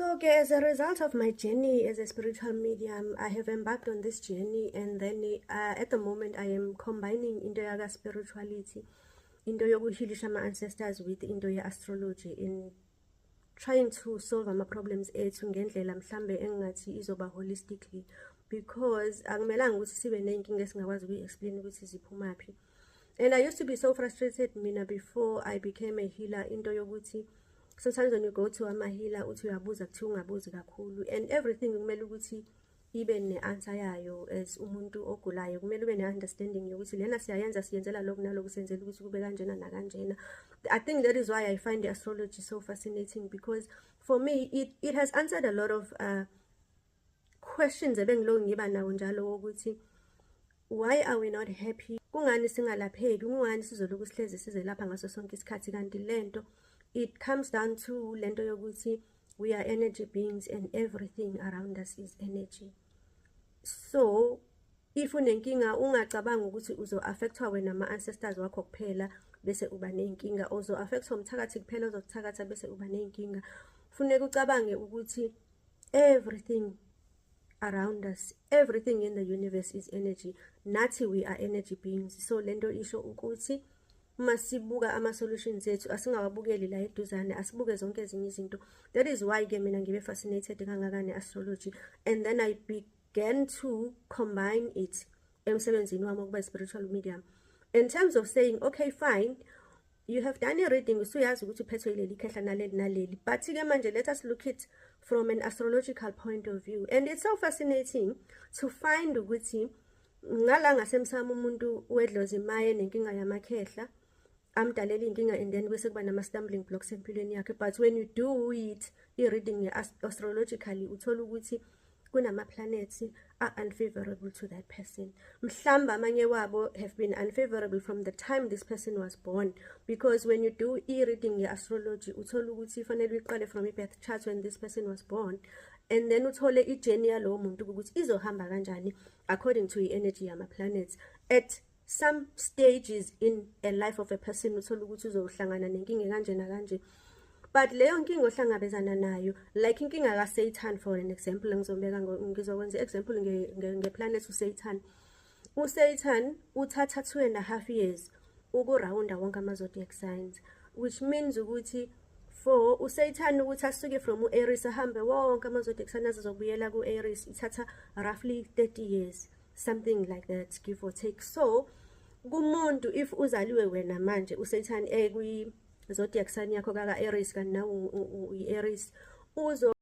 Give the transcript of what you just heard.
As a result of my journey as a spiritual medium, I have embarked on this journey, and then at the moment I am combining into yaga spirituality, into yokuhilisha my ancestors with into astrology in trying to solve my problems ethu ngendlela mhlambe engathi izoba holistically, because akumelanga ukuthi sibe nenkinga esingakwazi ukuyi-explain ukuthi ziphumaphi. And I used to be so frustrated mina before I became a healer into yokuthi sometimes when you go to a healer uthi uyabuza kuthi ungabuzi kakhulu, and everything kumele ukuthi ibe ne-answer yayo. As umuntu ogulayo kumele ube ne-understanding yokuthi lena siyenzela lokhu naloku, senzela ukuthi kube kanjena nakanjena. I think that is why I find the astrology so fascinating, because for me it has answered a lot of questions ebengiloko ngiba nawo njalo wokuthi why are we not happy, kungani singalapheki, kungani sizoloku sihlezi sizelapha ngaso sonke isikhathi. Kanti lento it comes down to lento yokuthi we are energy beings and everything around us is energy. So if unenkinga ungacabanga ukuthi uzo-affectwa wena ama-ancestors wakho kuphela bese uba nenkinga, uzo-affectwa umthakathi kuphela ozokuthakatha bese uba nenkinga. Kufuneka ucabange ukuthi everything around us, everything in the universe is energy. Nathi we are energy beings. So lento isho ukuthi masibuka ama-solutions ethu asingawabukeli la eduzane, asibuke zonke ezinye izinto. That is why ke mina ngibe fascinated kangaka ne-astrology, and then I began to combine it emsebenzini wami ukuba spiritual medium, in terms of saying, okay fine, you have done a reading, usuyazi ukuthi uphethwe ileli khehla naleli naleli, but ke manje let us look it from an astrological point of view. And it's so fascinating to find ukuthi ngala ngasemsamo umuntu wedlozi maye nenkinga yamakhehla amdalela inkinga, and then bese kuba nama-stumbling blocks empilweni yakhe. But when you do it i-reading astrologically uthola ukuthi kunama-planets are unfavorable to that person. Mhlamba amanye wabo have been unfavorable from the time this person was born, because when you do i-reading astrology uthola ukuthi fanele uyiqale from i-birth chart when this person was born, and then uthole i-journey yalowo muntu ukuthi izohamba kanjani according to i-energy yama-planets. At some stages in a life of a person uthola ukuthi uzohlangana nenkinga kanje nakanje, but leyo nkinga ohlangabezana nayo, like inkinga kaSatan for an example, ngizokwenza example nge-planet uSatan. uSatan uthatha 2.5 years ukurawunda wonke ama-zodiac signs, which means ukuthi for uSatan ukuthi asuke from u-Aries ahambe wonke ama-zodiac signs azobuyela ku-Aries ithatha roughly 30 years, something like that, give or take. So kumuntu if uzaliwe wena manje uSatan kwi-zodiac sign yakho kaka-Aries kanti nawe uyi-Aries,